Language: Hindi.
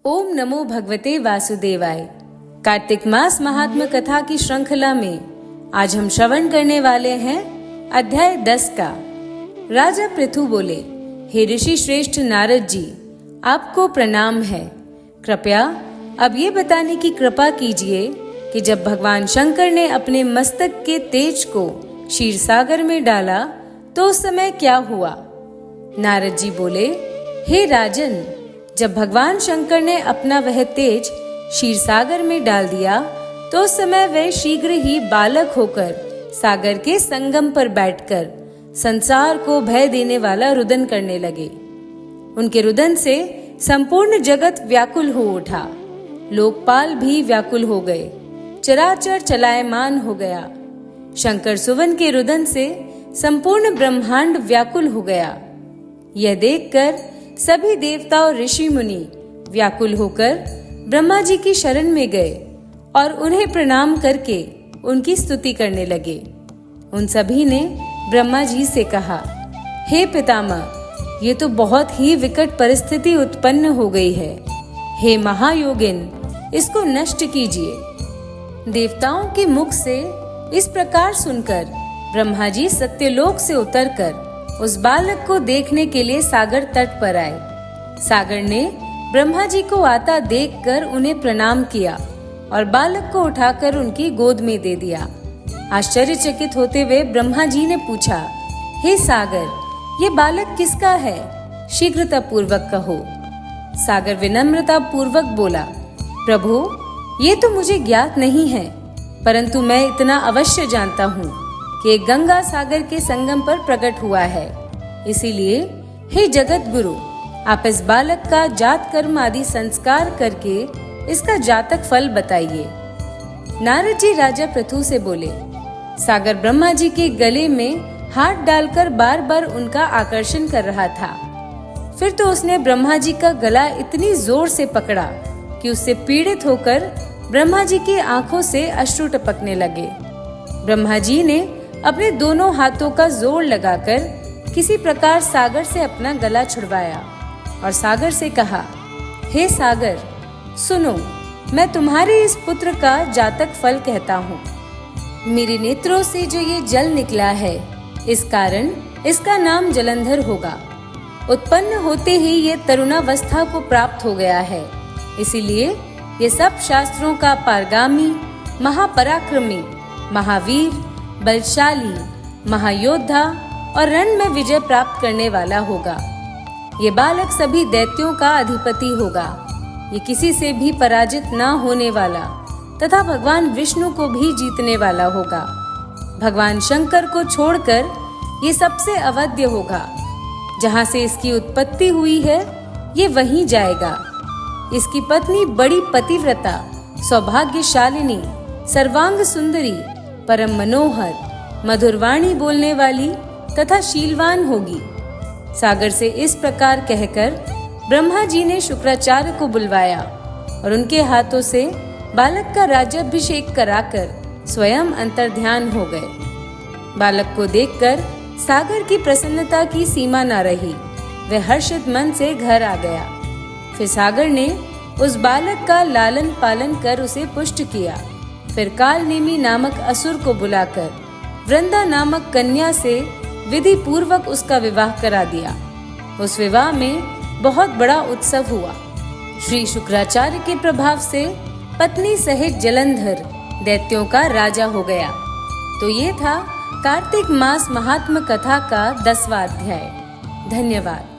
ओम नमो भगवते वासुदेवाय। कार्तिक मास महात्म कथा की श्रृंखला में आज हम श्रवण करने वाले हैं अध्याय 10 का। राजा पृथु बोले, हे ऋषि श्रेष्ठ नारद जी, आपको प्रणाम है। कृपया अब ये बताने की कृपा कीजिए कि जब भगवान शंकर ने अपने मस्तक के तेज को क्षीर सागर में डाला तो उस समय क्या हुआ। नारद जी बोले, हे राजन, जब भगवान शंकर ने अपना वह तेज क्षीर सागर में डाल दिया तो उस समय वे शीघ्र ही बालक होकर सागर के संगम पर बैठकर संसार को भय देने वाला रुदन करने लगे। उनके रुदन से संपूर्ण जगत व्याकुल हो उठा, लोकपाल भी व्याकुल हो गए, चराचर चलायमान हो गया। शंकर सुवन के रुदन से संपूर्ण ब्रह्मांड व्याकुल हो गया। यह देखकर सभी देवता और ऋषि मुनि व्याकुल होकर ब्रह्मा जी की शरण में गए और उन्हें प्रणाम करके उनकी स्तुति करने लगे। उन सभी ने ब्रह्मा जी से कहा, हे पितामह, ये तो बहुत ही विकट परिस्थिति उत्पन्न हो गई है। हे महायोगिन, इसको नष्ट कीजिए। देवताओं के मुख से इस प्रकार सुनकर ब्रह्मा जी सत्यलोक से उतरकर उस बालक को देखने के लिए सागर तट पर आए। सागर ने ब्रह्मा जी को आता देखकर उन्हें प्रणाम किया और बालक को उठाकर उनकी गोद में दे दिया। आश्चर्यचकित होते हुए ब्रह्मा जी ने पूछा, हे सागर, ये बालक किसका है? शीघ्रता पूर्वक कहो। सागर विनम्रता पूर्वक बोला, प्रभु, ये तो मुझे ज्ञात नहीं है, परंतु मैं इतना अवश्य जानता हूँ कि गंगा सागर के संगम पर प्रकट हुआ है। इसीलिए हे जगत गुरु, आप इस बालक का जात कर्म आदि संस्कार करके इसका जातक फल बताइए। नारद जी राजा पृथु से बोले, सागर ब्रह्मा जी के गले में हाथ डालकर बार बार उनका आकर्षण कर रहा था। फिर तो उसने ब्रह्मा जी का गला इतनी जोर से पकड़ा कि उससे पीड़ित होकर ब्रह्मा जी की आंखों से अश्रु टपकने लगे। ब्रह्मा जी ने अपने दोनों हाथों का जोर लगाकर किसी प्रकार सागर से अपना गला छुड़वाया और सागर से कहा, हे सागर, सुनो, मैं तुम्हारे इस पुत्र का जातक फल कहता हूँ। मेरे नेत्रों से जो ये जल निकला है, इस कारण इसका नाम जलंधर होगा। उत्पन्न होते ही ये तरुणावस्था को प्राप्त हो गया है, इसीलिए ये सब शास्त्रों का पारगामी, महापराक्रमी, महावीर, बलशाली, महायोद्धा और रण में विजय प्राप्त करने वाला होगा। ये बालक सभी दैत्यों का अधिपति होगा। ये किसी से भी पराजित न होने वाला तथा भगवान विष्णु को भी जीतने वाला होगा। भगवान शंकर को छोड़कर ये सबसे अवध्य होगा। जहाँ से इसकी उत्पत्ति हुई है, ये वहीं जाएगा। इसकी पत्नी बड़ी पतिव्रता, सौभाग्यशालिनी, सर्वांग सुंदरी, परम मनोहर, मधुरवाणी बोलने वाली तथा शीलवान होगी। सागर से इस प्रकार कहकर ब्रह्मा जी ने शुक्राचार्य को बुलवाया और उनके हाथों से बालक का राज्याभिषेक कराकर स्वयं अंतर्ध्यान हो गए। बालक को देखकर सागर की प्रसन्नता की सीमा न रही। वह हर्षित मन से घर आ गया। फिर सागर ने उस बालक का लालन पालन कर उसे पुष्ट किया। फिर कालनेमी नामक असुर को बुलाकर वृंदा नामक कन्या से विधि पूर्वक उसका विवाह करा दिया। उस विवाह में बहुत बड़ा उत्सव हुआ। श्री शुक्राचार्य के प्रभाव से पत्नी सहित जलंधर दैत्यों का राजा हो गया। तो ये था कार्तिक मास महात्म कथा का 10वां अध्याय। धन्यवाद।